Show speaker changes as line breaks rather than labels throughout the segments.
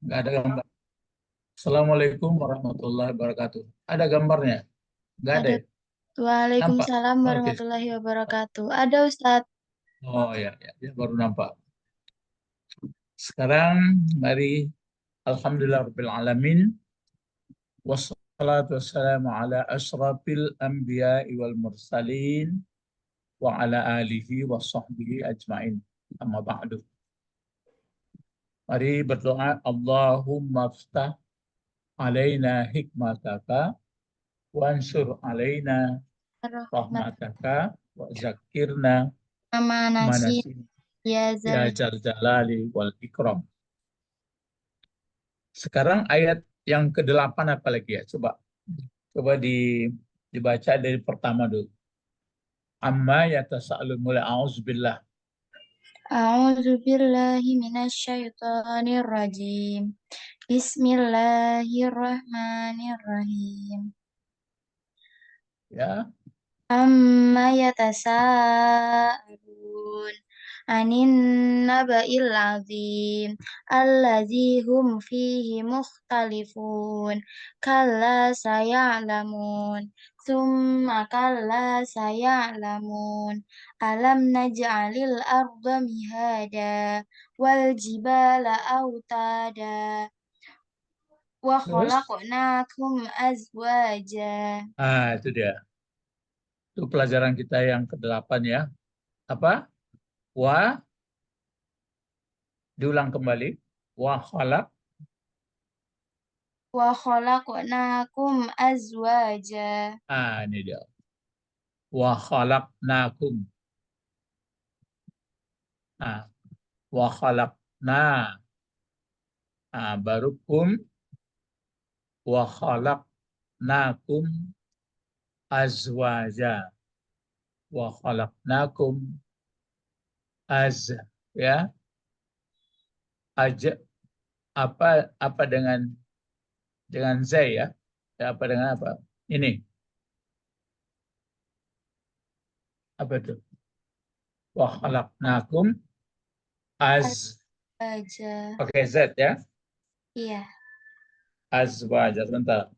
Nggak ada gambar. Assalamualaikum warahmatullahi wabarakatuh. Ada gambarnya? Nggak ada
Ada.
ya? Nampak?
Waalaikumsalam
Oke.
warahmatullahi wabarakatuh. Ada Ustadz.
Oh ya, ya, ya, baru nampak. Sekarang mari Alhamdulillah Rabbil Alamin. Wassalatu wassalamu ala ashrafil anbiya'i wal mursalin wa ala alihi wa sahbihi ajma'in. Amma ba'du. Mari berdoa. Allahumma ftah alaina hikmataka wa ansur alaina
Rahmat
rahmataka wa zakirna
nama nasi
manasi
ya
ya
zal.
jal jalali wal ikram. Sekarang ayat yang ke-8 apa lagi ya? Coba coba dibaca dari pertama dulu. Amma yatasaalun mulai auzubillah.
A'udzu billahi minasyaitonir rajim. Bismillahirrahmanirrahim.
Ya.
Amma yatasaalun anin naba'il azim allazi hum fihi mukhtalifun kalla saya'lamun summa kalla saya'lamun alam naj'alil arda mihada wal jibala autada wa
Terus,
khalaqnakum azwaja.
itu dia. Itu pelajaran kita yang ke-8 ya. Apa? Wa, diulang kembali. Wa khalaq.
Wa khalaqnakum azwaja.
Ini dia. Wa khalaqnakum. Ah, wa khalaqna. Baru kum. Wa khalaqnakum azwaja. Wa khalaqnakum ya, aja apa dengan zai ya. Ya, apa dengan apa? Ini apa itu? Wa khalaqnakum az
Azwaja.
pakai z ya.
Iya.
Azwaja sebentar.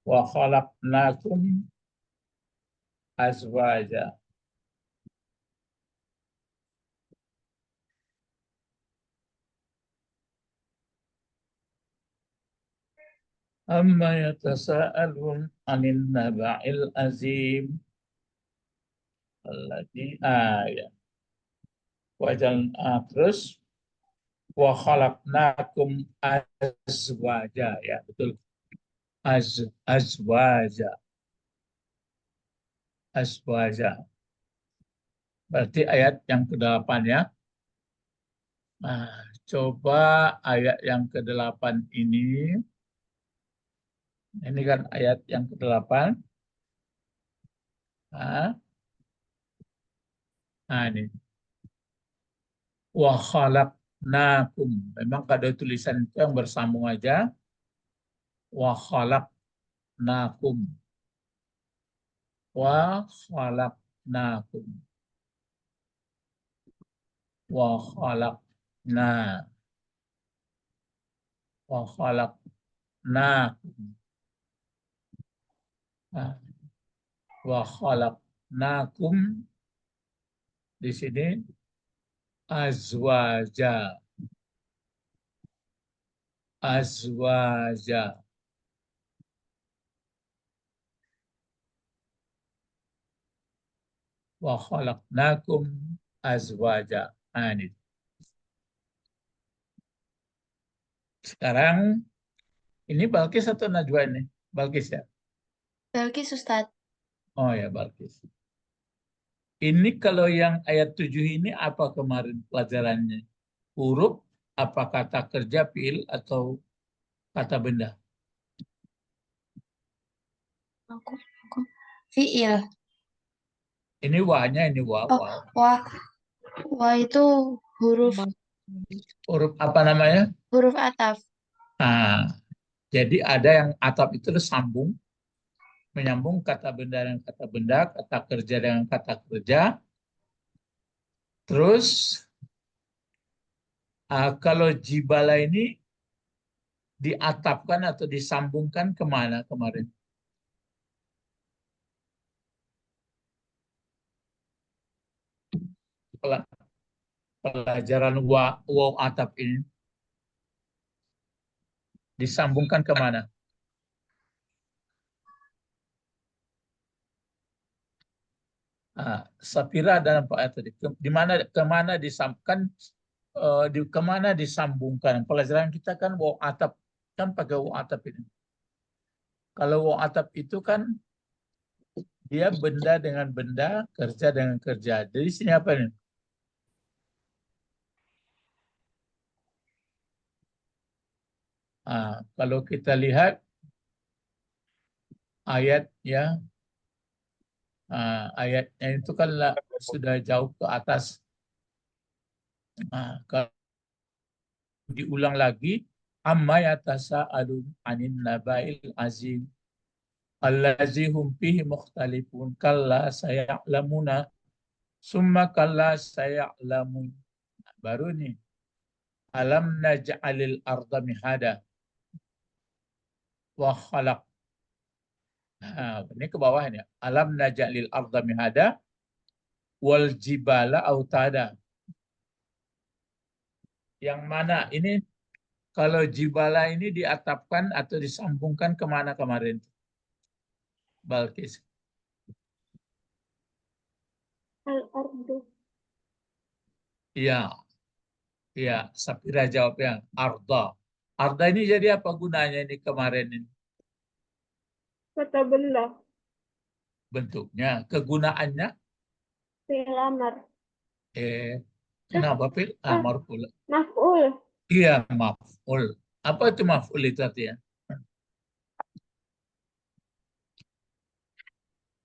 Wa khalaqnakum azwaja. Amma yatasaalun anin naba'il azim alladzi ya. Wajal terus wa khalaqnakum azwaja ya, betul. Azwaja. Azwaja. Berarti ayat yang ke-8 ya. Nah, coba ayat yang ke-8 ini kan ayat yang ke-8. Nah, ini. Wa khalaqnakum. Memang kada tulisan itu yang bersambung aja. Wa khalaqnakum. Wa khalaqnakum. Wa khalaqna. Wa khalaqnakum. Nah, wa khalaqnakum di sini azwaja. Azwaja. Wa khalaqnakum azwaja. Ini. Sekarang ini Balkis atau Najwa ini? Balkis ya?
Balkis Ustadz.
Oh ya, Balkis. Ini kalau yang ayat 7 ini apa kemarin pelajarannya? Huruf, apa kata kerja, fiil, atau kata benda?
Aku. Fiil.
Ini wahnya, ini wah,
Oh,
wow.
wah. Wah itu huruf
Huruf apa namanya?
huruf ataf.
Nah, jadi ada yang atap itu sambung, menyambung kata benda dengan kata benda, kata kerja dengan kata kerja. Terus Kalau jibala ini diatapkan atau disambungkan kemana kemarin? Pelajaran waw atap ini disambungkan kemana? Sapira dalam Pak ayat tadi. Di mana kemana disambungkan? Kemana disambungkan? Pelajaran kita kan waw atap kan pakai waw atap ini. Kalau waw atap itu kan dia benda dengan benda, kerja dengan kerja. Jadi sini apa nih? Kalau kita lihat ayat ya, ayatnya itu kan sudah jauh ke atas. Kalau diulang lagi, amma yatasa'alun anin nabail azim allazi hum fihi mukhtalifun kalla saya'lamuna summa kalla saya'lamun. Baru nih, alam naj'alil arda mihada wa khalaq. Ini ke bawahnya. Alam naj'alil arda mihada wal jibala autada. Yang mana ini kalau jibala ini diatapkan atau disambungkan kemana kemarin? Balkis.
Al-ardu.
Iya, iya. Sapira jawabnya arda. Arda ini jadi apa gunanya ini kemarin ini?
Kata benda.
Bentuknya, kegunaannya,
Fi'il amar.
eh, kenapa Pil? Marful.
Maf'ul.
Iya, maf'ul. Apa itu maf'ul itu artinya?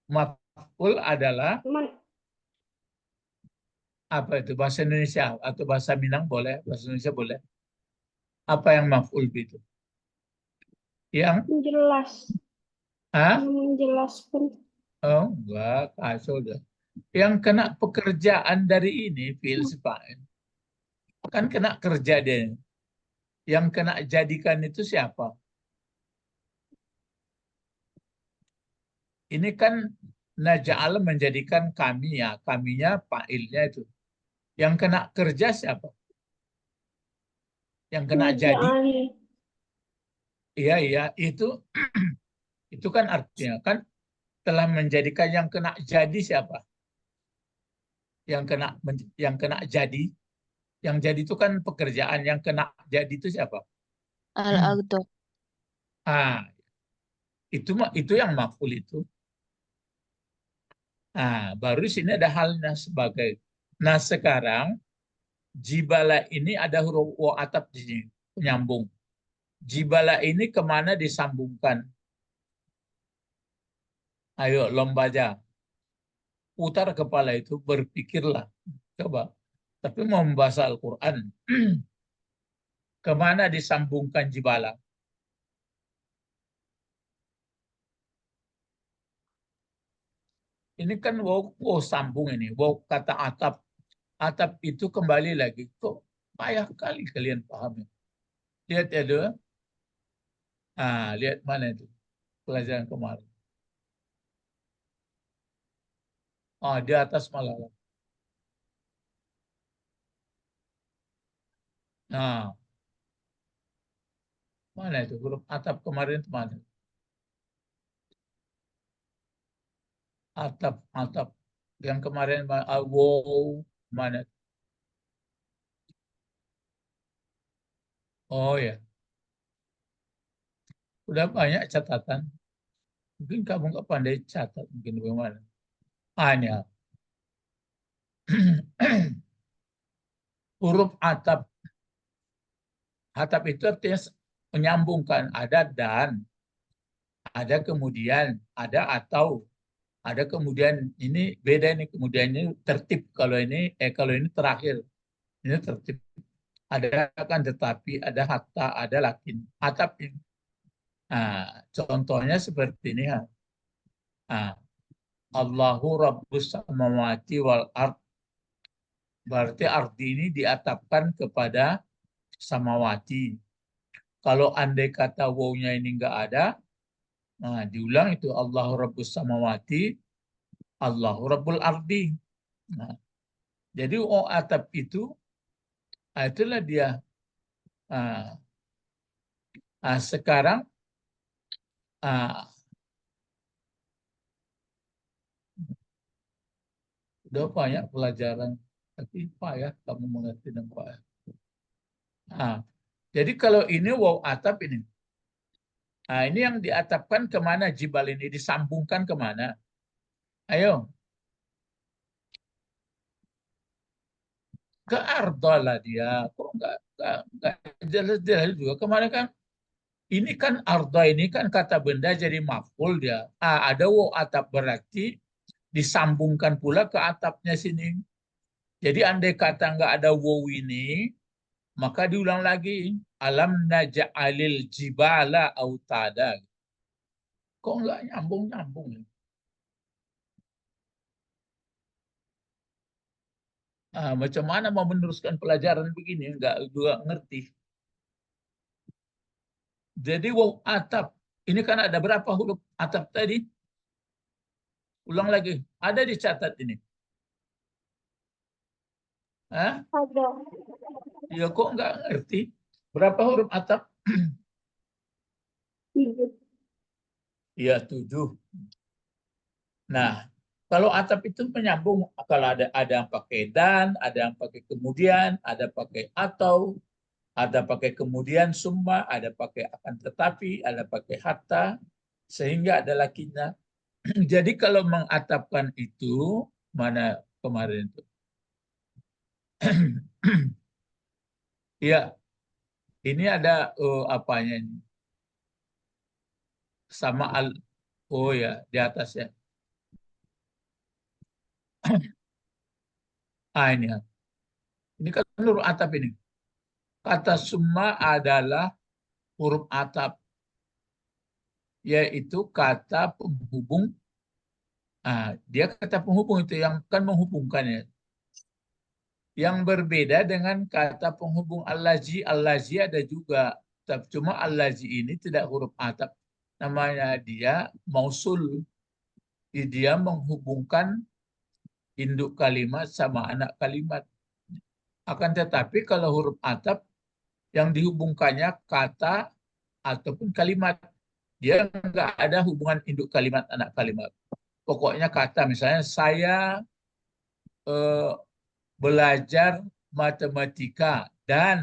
Maf'ul adalah apa itu? Bahasa Indonesia atau bahasa Minang boleh, bahasa Indonesia boleh. Apa yang maf'ul itu? Yang
Menjelas.
ah?
Menjelaskan.
Oh, enggak, kacau dah. Yang kena pekerjaan dari ini, Phil, kan kena kerja dia. Yang kena jadikan itu siapa? Ini kan naja'al menjadikan kami ya, kaminya fa'ilnya itu. Yang kena kerja siapa? Yang kena jadi?
Naja'ali.
Iya, iya, itu kan artinya kan telah menjadikan yang kena jadi siapa? Yang kena jadi, yang jadi itu kan pekerjaan, yang kena jadi itu siapa?
Al-ardu.
Ah, itu yang maf'ul itu. Baru di sini ada halnya sebagai. Nah, sekarang jibala ini ada huruf wa atap di sini, penyambung. Jibala ini kemana disambungkan? Ayo, lomba aja. Putar kepala itu, berpikirlah. Coba. Tapi mau membaca Al-Quran. Kemana disambungkan jibala? Ini kan wow sambung ini. Wow kata atap. Atap itu kembali lagi. Kok payah kali kalian pahami. Lihat ya dulu. Lihat mana itu pelajaran kemarin. Di atas malah. Nah, mana itu huruf atap kemarin itu mana? Atap. Yang kemarin wow mana? Oh ya, udah banyak catatan. Mungkin kamu nggak pandai catat, mungkin bagaimana? Ini ya. Huruf atap. Atap itu artinya menyambungkan. Ada dan, ada kemudian, ada atau, ada kemudian. Ini beda ini kemudian ini tertib. Kalau ini terakhir. Ini tertib. Ada kan tetapi, ada hatta, ada lakin. Atap ini. Contohnya seperti ini ya. Nah, Allahu Rabbus samawati wal ard. Berarti arti ini diatapkan kepada samawati. Kalau andai kata wawnya ini nggak ada, nah diulang itu Allahu Rabbus samawati, Allahu Rabbul ardi. Nah, jadi waw atap itu, itulah dia. Ah, sekarang ah, udah banyak pelajaran, tapi Pak ya, kamu mengerti dan Pak ya. Nah, jadi kalau ini waw atap ini, nah ini yang diatapkan kemana jibal ini, disambungkan kemana? Ayo, ke ardolah dia. Kok nggak jelas-jelas juga. Kemarin kan, ini kan ardo ini kan kata benda jadi maf'ul dia. Ada waw atap berarti disambungkan pula ke atapnya sini. Jadi andai kata nggak ada waw ini, maka diulang lagi. Alam naja'alil jibala autada. Kok nggak nyambung-nyambung? Macam mana mau meneruskan pelajaran begini? Nggak juga ngerti. Jadi waw atap. Ini kan ada berapa huruf atap tadi? Ulang lagi. Ada dicatat ini. Hah?
Ada.
Ya kok nggak ngerti? Berapa huruf atap?
7.
Ya 7. Nah, kalau atap itu menyambung, kalau ada yang pakai dan, ada yang pakai kemudian, ada pakai atau, ada pakai kemudian summa, ada pakai akan tetapi, ada pakai hatta, sehingga ada lakinya. Jadi kalau mengatapkan itu, mana kemarin itu? Ya, ini ada apanya ini? Sama oh ya, di atas ya. Ini ya. Ini kan huruf atap ini. Kata summa adalah huruf atap, yaitu kata penghubung. Dia kata penghubung itu yang kan menghubungkannya. Yang berbeda dengan kata penghubung al-lazi. Al-lazi ada juga. Cuma al-lazi ini tidak huruf atap. Namanya dia mausul. Dia menghubungkan induk kalimat sama anak kalimat. Akan tetapi kalau huruf atap, yang dihubungkannya kata ataupun kalimat. Dia nggak ada hubungan induk kalimat, anak kalimat. Pokoknya kata misalnya saya eh, belajar matematika eh,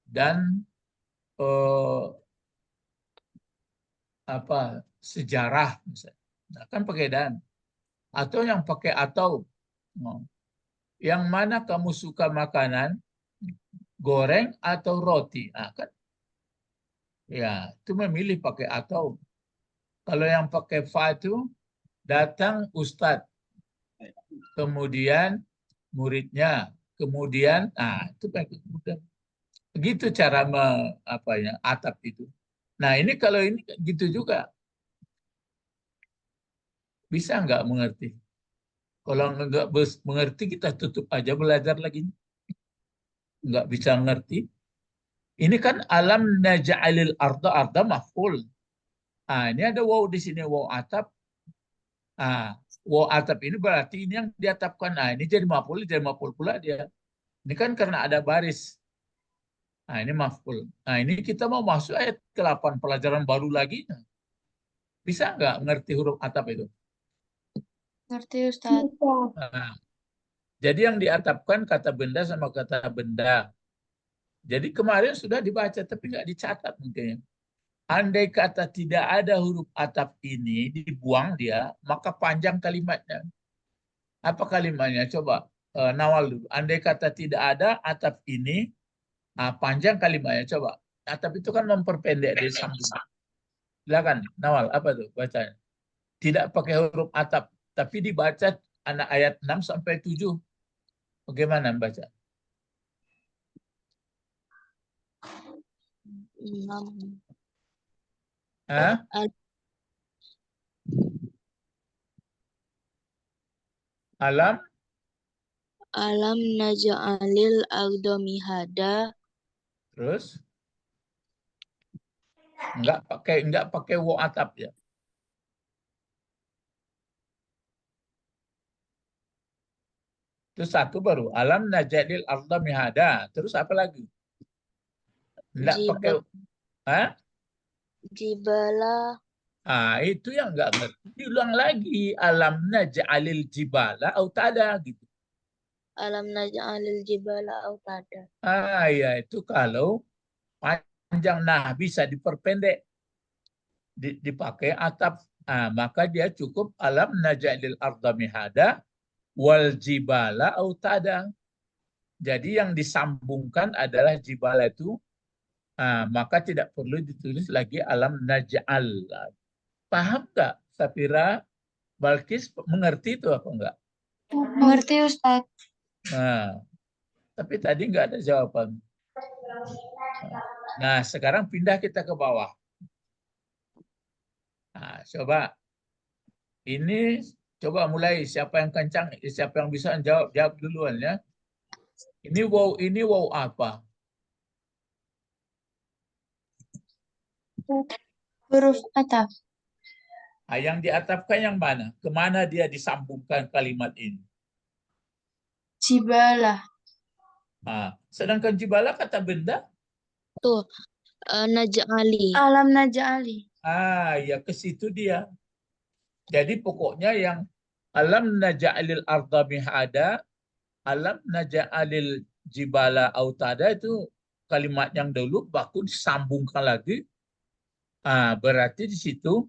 dan eh, apa sejarah misalnya. Nah, kan pakai dan. Atau yang pakai atau. Oh. Yang mana kamu suka makanan goreng atau roti? Nah, kan ya itu memilih pakai atau. Kalau yang pakai fa itu datang ustadz, kemudian muridnya, kemudian itu pakai kemudian. Begitu cara apa ya atap itu. Nah ini kalau ini gitu juga, bisa nggak mengerti? Kalau nggak mengerti kita tutup aja belajar lagi. Nggak bisa ngerti. Ini kan alam naja'alil arda, arda maf'ul. Ini ada waw di sini, waw atap. Waw atap ini berarti ini yang diatapkan. Ini jadi maf'ul pula dia. Ini kan karena ada baris. Ini maf'ul. Ini kita mau masuk ayat ke-8, pelajaran baru lagi. Bisa nggak ngerti huruf atap itu?
Ngerti, Ustaz. Bisa.
Nah, jadi yang diatapkan kata benda sama kata benda. Jadi kemarin sudah dibaca tapi nggak dicatat mungkin. Andai kata tidak ada huruf atap ini, dibuang dia, maka panjang kalimatnya. Apa kalimatnya? Coba Nawal dulu. Andai kata tidak ada atap ini, panjang kalimatnya. Coba. Atap itu kan memperpendek dari sambung. Silakan, Nawal. Apa tuh bacanya? Tidak pakai huruf atap, tapi dibaca anak ayat 6 sampai 7. Bagaimana baca?
6.
Hah? Alam
Alam naj'alil arda mihada.
Terus enggak pakai wa atap ya. Terus satu baru alam naj'alil arda mihada. Terus apa lagi? Enggak pakai Hah?
Jibala.
Itu yang enggak ngerti. Diulang lagi alam naj'alil jibala autada gitu.
Alam naj'alil jibala autada.
Ya itu kalau panjang bisa diperpendek dipakai atap. Maka dia cukup alam naj'alil arda mihada wal jibala autada. Jadi yang disambungkan adalah jibala itu, maka tidak perlu ditulis lagi alam naj'al. Paham nggak, Safira? Balkis mengerti itu apa enggak?
Mengerti Ustaz.
Nah, tapi tadi nggak ada jawaban. Nah, sekarang pindah kita ke bawah. Nah, coba ini coba mulai siapa yang kencang, siapa yang bisa jawab duluan ya. Ini wow apa?
Huruf atap.
Yang diatapkan yang mana? Kemana dia disambungkan kalimat ini?
Jibala.
Sedangkan jibala kata benda.
Tuh, naj'ali. Alam naj'ali.
Ya ke situ dia. Jadi pokoknya yang alam naja'alil arda mihada, alam naja'alil jibala autada itu kalimat yang dulu baku disambungkan lagi. Berarti di situ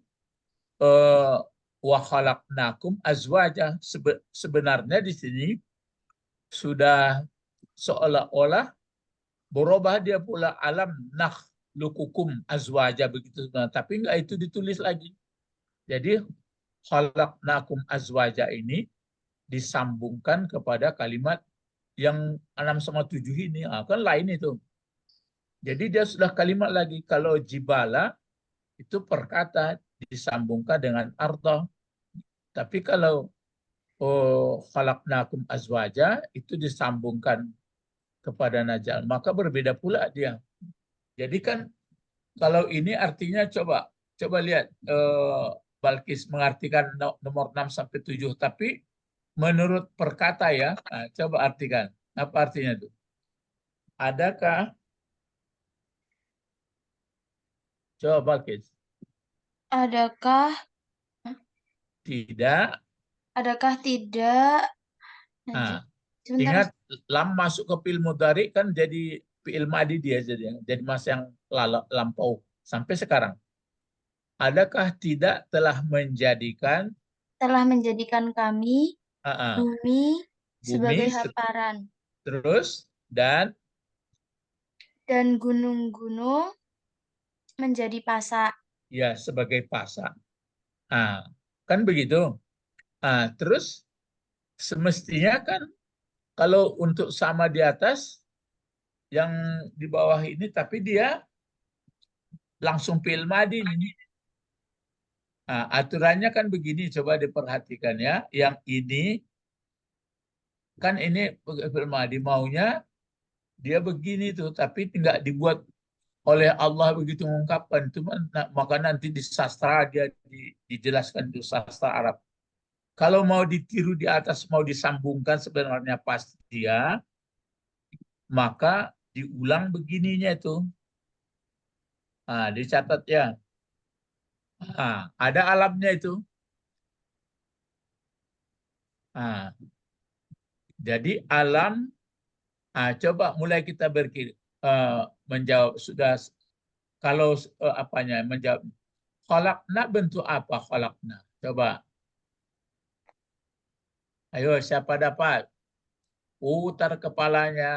wa khalaqnakum azwaja. Sebenarnya di sini sudah seolah-olah berubah dia pula alam nakhluqukum azwaja begitu. Tapi enggak itu ditulis lagi. Jadi khalaqnakum azwaja ini disambungkan kepada kalimat yang 6 sama 7 ini. Kan lain itu. Jadi dia sudah kalimat lagi. Kalau jibala itu perkata disambungkan dengan arda. Tapi kalau khalaqnakum azwaja itu disambungkan kepada najal. Maka berbeda pula dia. Jadi kan kalau ini artinya coba lihat Balkis mengartikan nomor 6 sampai 7, tapi menurut perkata ya, coba artikan. Apa artinya itu? Adakah coba Balkis?
Adakah
Tidak.
tidak? Sebentar.
Ingat lam masuk ke fi'il mudhari kan jadi fi'il madi dia jadi masa yang lampau sampai sekarang. Adakah tidak telah menjadikan
kami bumi sebagai
bumi
hamparan
terus dan
gunung-gunung menjadi pasak.
ya sebagai pasak. Kan begitu. Terus semestinya kan kalau untuk sama di atas yang di bawah ini tapi dia langsung fi'il madi ini. Aturannya kan begini, coba diperhatikan ya. Yang ini kan ini fi'il madi maunya dia begini tuh, tapi tidak dibuat oleh Allah begitu mengungkapkan. Maka nanti di sastra dia dijelaskan di sastra Arab. Kalau mau ditiru di atas, mau disambungkan sebenarnya pas dia, maka diulang begininya itu. Dicatat ya. Ada alamnya itu. Jadi alam, coba mulai kita menjawab sudah. Kalau apanya menjawab khalaqna bentuk apa khalaqna? Coba. Ayo siapa dapat? Putar kepalanya.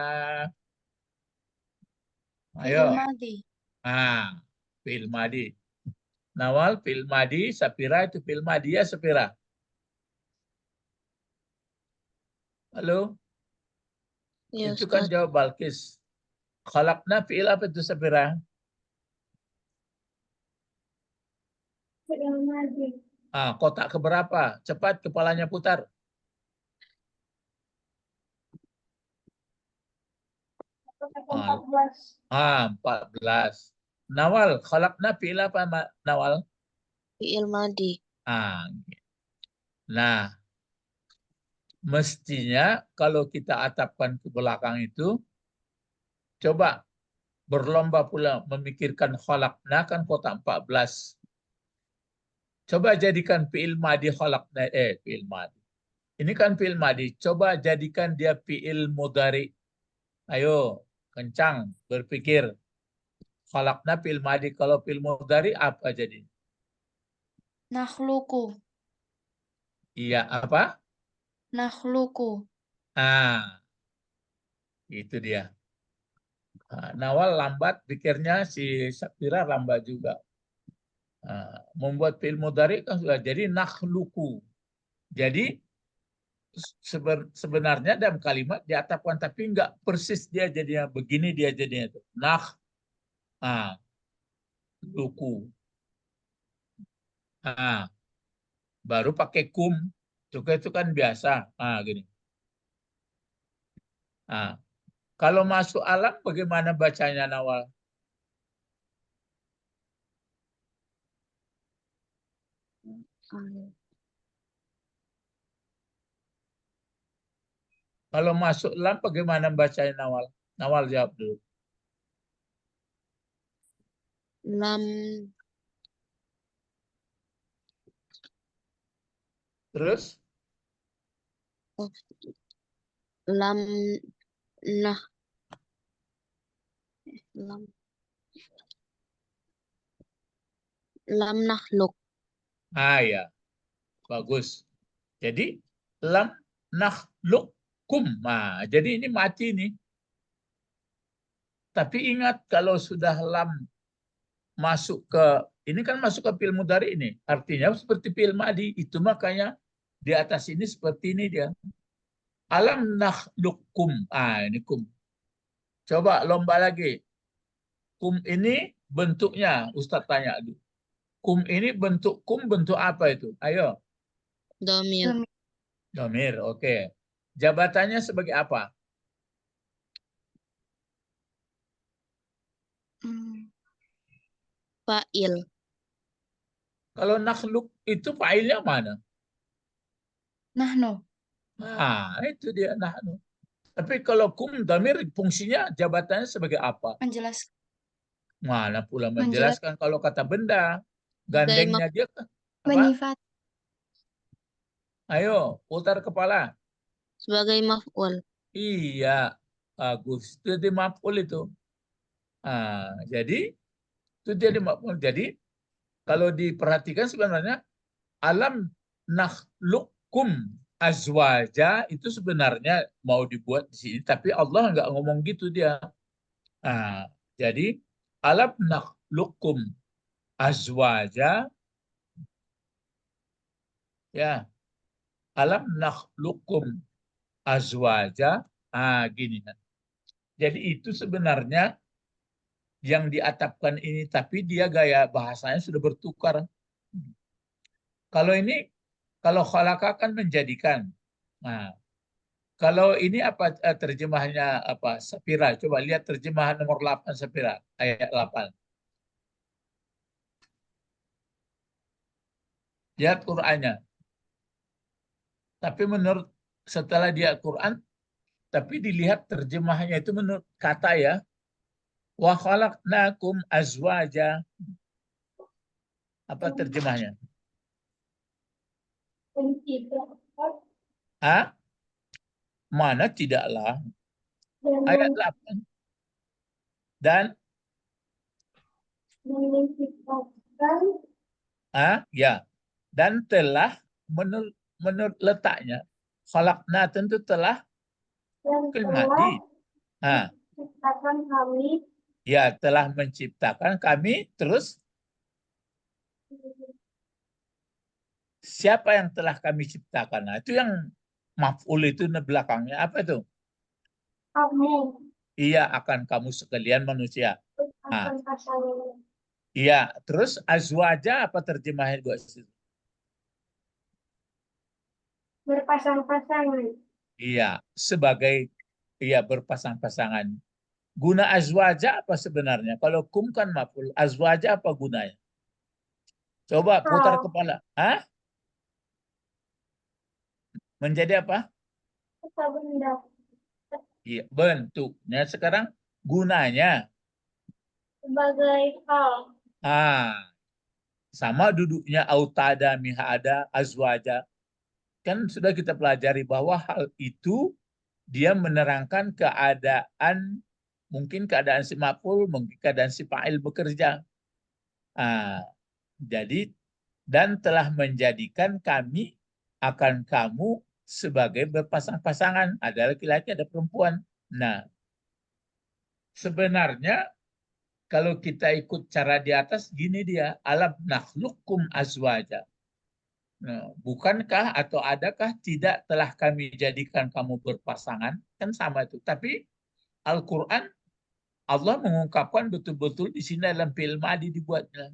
Ayo. Fi'il madi. Nawal fi'il madi, Sapira itu fi'il madi ya Sapira. Halo?
Ya,
Itu kan jawab Balkis. Khalaqna fi'il apa itu Sapira? Kotak keberapa? Cepat kepalanya putar. 14. Nawal, khalaqna fi'il apa, Nawal?
Fi'il madi.
Nah, mestinya kalau kita atapkan ke belakang itu, coba berlomba pula memikirkan khalaqna kan kotak 14. Coba jadikan fi'il madi khalaqna, fi'il madi. Ini kan fi'il madi, coba jadikan dia fi'il mudhari. Ayo, kencang berpikir. Khalaqna fi'il madi, kalau fi'il mudhari apa jadi?
Nakhluqu.
Iya, apa?
Nakhluqu.
Itu dia. Nawal lambat pikirnya, si Sapira lambat juga. Membuat fi'il mudhari kan sudah jadi nakhluqu. Jadi sebenarnya dalam kalimat diatapkan, tapi enggak persis dia jadinya begini, dia jadinya itu. Luku. Baru pakai kum. Juga itu kan biasa. Gini. Kalau masuk alam bagaimana bacanya, Nawal? Kalau masuk lam bagaimana bacanya, Nawal? Nawal jawab dulu.
Lam.
Terus?
Lam nah. Lam nakhluk.
Ya. Bagus. Jadi lam nakhluqkum. Jadi ini mati nih. Tapi ingat kalau sudah lam masuk ke, ini kan masuk ke fi'il mudhari ini. Artinya seperti fi'il madi. Itu makanya di atas ini seperti ini dia. Alam nakhluqkum. Ini kum. Coba lomba lagi. Kum ini bentuknya, Ustaz tanya dulu. Kum ini bentuk apa itu? Ayo.
Domir.
Domir, oke. Jabatannya sebagai apa?
Fa'il.
Kalau nakhluk itu fa'ilnya mana?
Nahnu.
Itu dia nahnu. Tapi kalau kum damir fungsinya jabatannya sebagai apa?
Menjelaskan.
Mana pula menjelaskan kalau kata benda. Gandengnya dia apa?
Menyifat.
Ayo, putar kepala.
Sebagai maf'ul.
Iya, bagus. Itu di maf'ul itu. Jadi itu dia di maf'ul. Jadi kalau diperhatikan sebenarnya alam nakhluqkum azwaja itu sebenarnya mau dibuat di sini, tapi Allah nggak ngomong gitu dia. Jadi alam nakhluqkum azwaja, ya, alam nakhluqkum azwaja, gini. Jadi itu sebenarnya yang diatapkan ini, tapi dia gaya bahasanya sudah bertukar. Kalau ini, kalau khalaqa kan menjadikan. Kalau ini apa terjemahnya apa? Sapira. Coba lihat terjemahan nomor 8 Sapira, ayat 8. Lihat Qur'annya. Tapi menurut setelah dia Quran, tapi dilihat terjemahnya itu menurut kata ya. Wa khalaqnakum azwaja. Apa terjemahnya? Mana tidaklah. Ayat 8. Dan ya. Dan telah menurut letaknya. Khalaqna tentu telah madi.
Kami.
Ya, telah menciptakan kami, terus siapa yang telah kami ciptakan? Itu yang maf'ul itu di belakangnya. Apa itu?
Kamu.
Iya, akan kamu sekalian manusia.
Akan pasangan.
Iya, terus azwaja apa terjemahan gua?
Berpasang-pasangan.
Iya, sebagai berpasang-pasangan. Guna azwaja apa sebenarnya? Kalau kum kan maf'ul, azwaja apa gunanya? Coba putar
Kau.
kepala. Hah? Menjadi apa?
Apa benda?
Iya, bentuknya sekarang gunanya.
Sebagai kau.
Ah, sama duduknya autada, mihada, azwaja. Kan sudah kita pelajari bahwa hal itu dia menerangkan keadaan, mungkin keadaan si maf'ul, mungkin keadaan si fa'il bekerja. Ah, jadi dan telah menjadikan kami akan kamu sebagai berpasang-pasangan, ada laki-laki ada perempuan. Nah, sebenarnya kalau kita ikut cara di atas gini dia, alam nakhluqukum azwaja. Nah, bukankah atau adakah tidak telah kami jadikan kamu berpasangan? Kan sama itu. Tapi Al-Quran Allah mengungkapkan betul-betul di sini dalam fi'il madi dibuatnya.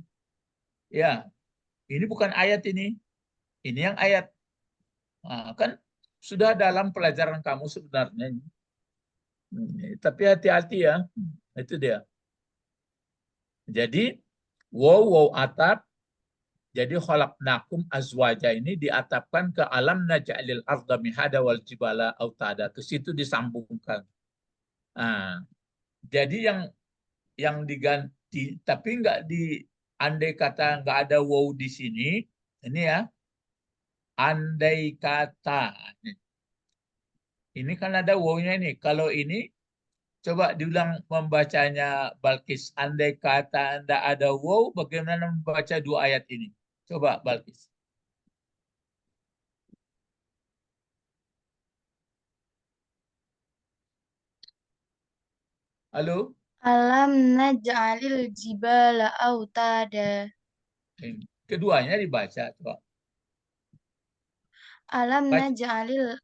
Ya, ini bukan ayat ini. Ini yang ayat. Nah, kan sudah dalam pelajaran kamu sebenarnya. Tapi hati-hati ya. Itu dia. Jadi wow atap. Jadi khalaqnakum azwaja ini diatapkan ke alam naj'alil arda mihada wal jibala autada. Ke situ disambungkan. Nah, jadi yang diganti tapi enggak di andai kata enggak ada wow di sini, ini ya, andai kata. Ini kan ada wow-nya ini. Kalau ini coba diulang membacanya Balkis. Andai kata Anda ada wow, bagaimana membaca dua ayat ini? Coba Balkis. Halo?
Alam naj'alil jibala autada.
Keduanya dibaca. Coba.
Alam
Baca
naj'alil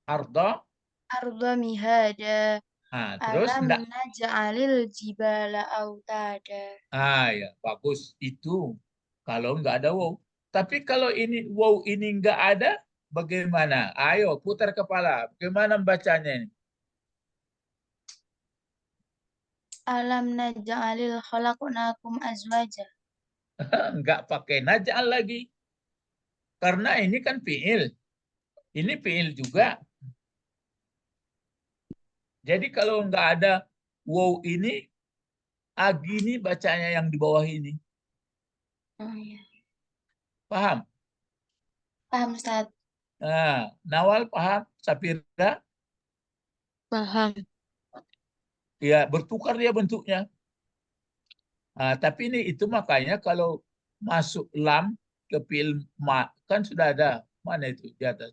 arda.
arda mihada.
Nah, terus
Alam
enggak.
naj'alil jibala autada.
Ya, bagus. Itu kalau enggak ada wow. Tapi kalau ini wow ini enggak ada, bagaimana? Ayo putar kepala. Bagaimana membacanya ini?
Alam naj'alil khalaqnakum azwaja.
Enggak pakai naj'al lagi. Karena ini kan fi'il. Ini fi'il juga. Jadi kalau enggak ada wow ini, gini bacanya yang di bawah ini.
Oh, ya.
Paham?
Paham, Ustaz.
Nah, Nawal paham? Sapira?
Paham.
Ya, bertukar dia bentuknya. Tapi ini itu makanya kalau masuk lam ke fi'il ma kan sudah ada. Mana itu di atas?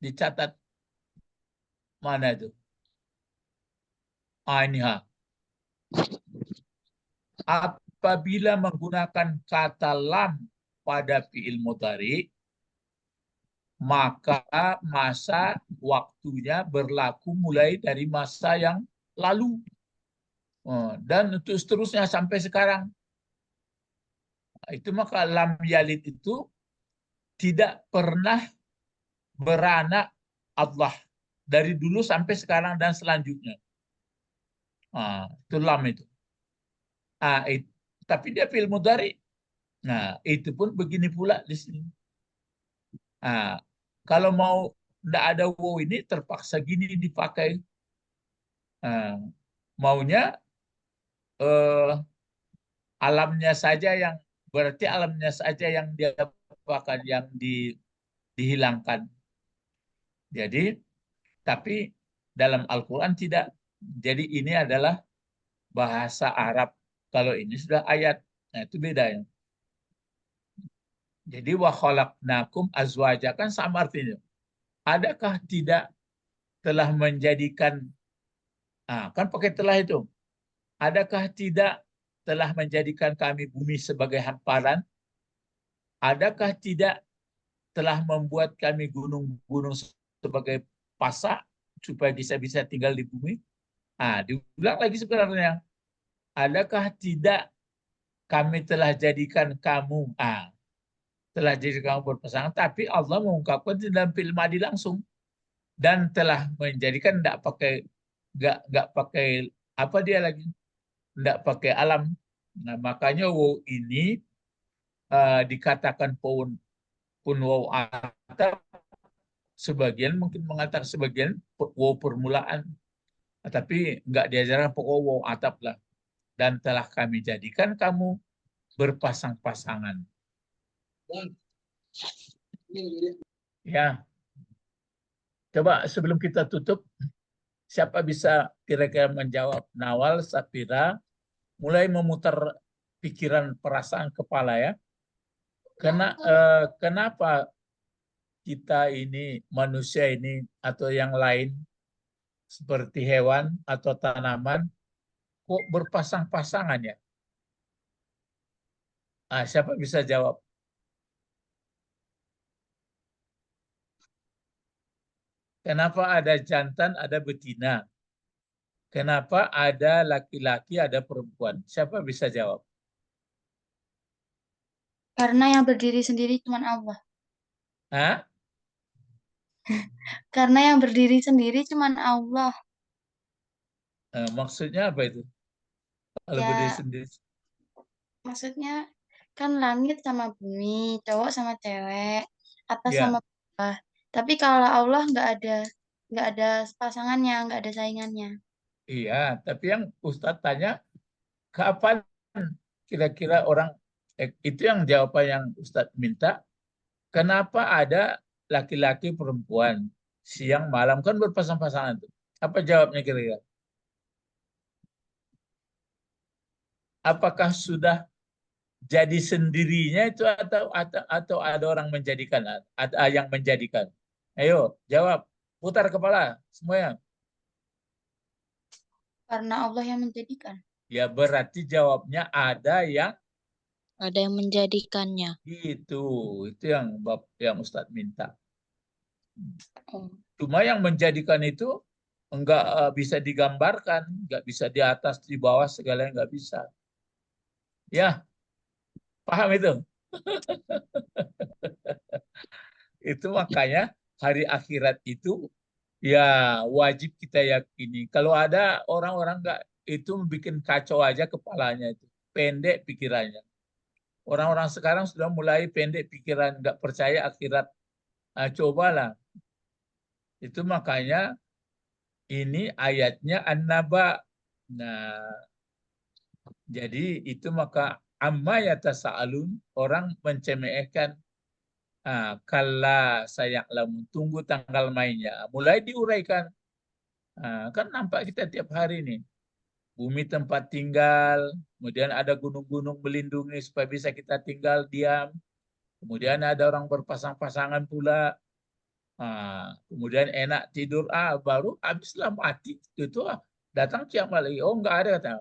Dicatat mana itu? Ini ha. Apabila menggunakan kata lam pada fi'il mudhari, maka masa waktunya berlaku mulai dari masa yang lalu. Dan untuk seterusnya sampai sekarang. Itu maka lam yalid itu tidak pernah beranak Allah dari dulu sampai sekarang dan selanjutnya. Itu lam itu. Tapi dia fi'il mudhari. Nah, itu pun begini pula di sini. Kalau mau tidak ada wow ini terpaksa gini dipakai. Maunya alamnya saja yang berarti alamnya saja yang dia apakan yang dihilangkan. Jadi tapi dalam Al-Quran tidak. Jadi ini adalah bahasa Arab. Kalau ini sudah ayat. Nah, itu bedanya. Jadi wa khalaqnakum azwaja kan sama artinya. Adakah tidak telah menjadikan kan pakai telah itu. Adakah tidak telah menjadikan kami bumi sebagai hamparan? Adakah tidak telah membuat kami gunung-gunung sebagai pasak supaya bisa tinggal di bumi? Diulang lagi sebenarnya. Adakah tidak kami telah jadikan kamu telah jadi kamu berpasangan, tapi Allah mengungkapkan di dalam fi'il madi langsung dan telah menjadikan tidak pakai nggak pakai apa dia lagi, nggak pakai alam. Nah, makanya wow ini dikatakan pun wow atap, sebagian mungkin mengatakan sebagian wow permulaan, tapi nggak diajarkan pokok wow atap lah. Dan telah kami jadikan kamu berpasang-pasangan. Ya, coba sebelum kita tutup, siapa bisa kira-kira menjawab? Nawal, Safira, mulai memutar pikiran, perasaan kepala ya. Kenapa kita ini, manusia ini, atau yang lain, seperti hewan atau tanaman, kok berpasang-pasangan ya? Siapa bisa jawab? Kenapa ada jantan, ada betina? Kenapa ada laki-laki, ada perempuan? Siapa bisa jawab?
Karena yang berdiri sendiri cuma Allah.
Hah?
Karena yang berdiri sendiri cuma Allah.
Maksudnya apa itu? Kalau
Ya,
berdiri sendiri.
maksudnya kan langit sama bumi, cowok sama cewek, atas sama
Ya,
bawah. Tapi kalau Allah nggak ada pasangannya, nggak ada saingannya.
iya. Tapi yang Ustadz tanya, kapan kira-kira orang, itu yang jawaban yang Ustadz minta, kenapa ada laki-laki perempuan siang malam kan berpasang-pasangan tuh? Apa jawabnya kira-kira? Apakah sudah jadi sendirinya itu atau ada orang menjadikan, ada yang menjadikan? Ayo jawab, putar kepala semuanya.
Karena Allah yang menjadikan.
Ya berarti jawabnya ada yang
Ada yang menjadikannya.
itu yang Ustadz minta.
Oh.
Cuma yang menjadikan itu enggak bisa digambarkan, enggak bisa di atas, di bawah, segalanya enggak bisa. Ya, paham itu? Itu makanya hari akhirat itu ya wajib kita yakini. Kalau ada orang-orang enggak itu bikin kacau aja kepalanya itu, pendek pikirannya. Orang-orang sekarang sudah mulai pendek pikiran, enggak percaya akhirat. Cobalah. Itu makanya ini ayatnya An-Naba. Nah, jadi itu maka amma yatasaalun, orang mencemehkan, kalla saya'lamun, tunggu tanggal mainnya. Mulai diuraikan. Kan nampak kita tiap hari nih. Bumi tempat tinggal, kemudian ada gunung-gunung melindungi supaya bisa kita tinggal diam. Kemudian ada orang berpasang-pasangan pula. Kemudian enak tidur, baru habislah mati. Itu datang kiamat lagi. Oh enggak ada kata.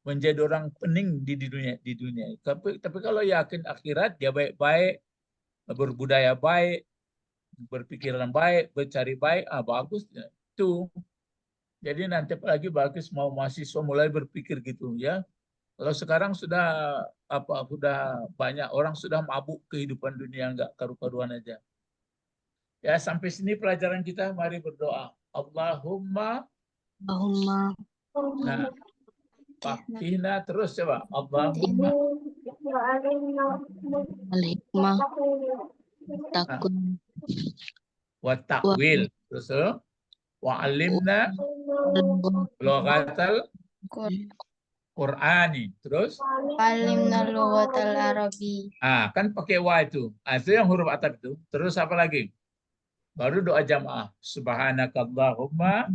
Menjadi orang pening di dunia. Tapi kalau yakin akhirat, dia baik-baik, berbudaya baik, berpikiran baik, bercari baik, bagus itu. Jadi nanti apalagi bagus mau mahasiswa mulai berpikir gitu ya. Kalau sekarang sudah banyak orang sudah mabuk kehidupan dunia, enggak karu-karuan aja. Ya, sampai sini pelajaran kita, mari berdoa. Allahumma,
Allahumma
nah, fakihna terus coba. Allahumma,
al-hikmah takun
wa ta'wil. Terus wa alimna lughatal Qur'ani. Terus,
Alimna lughatal Arabi.
kan pakai wa itu. Itu yang huruf atap itu. Terus apa lagi? Baru doa jamaah. Subhanakallahumma.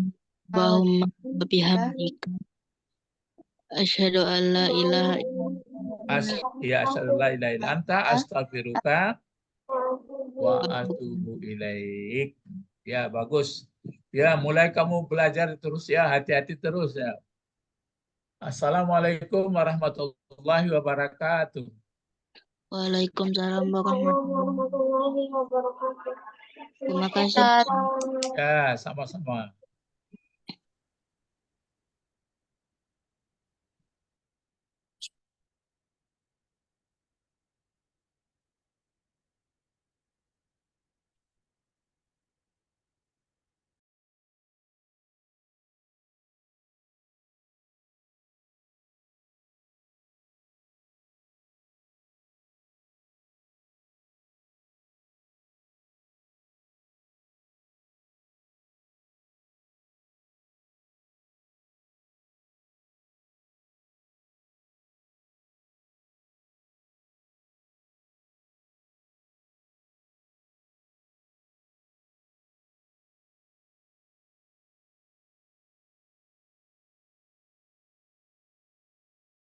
Allahumma bihamdika asyhadu an la ilaha
Ya asyhadu la ilaha illa anta astaghfiruka wa atubu ilaik. Ya, bagus. Ya, mulai kamu belajar terus ya, hati-hati terus ya. Assalamualaikum warahmatullahi wabarakatuh.
Waalaikumsalam warahmatullahi
warahmatullahi wabarakatuh.
Terima kasih.
Ustaz.
Ya, sama-sama.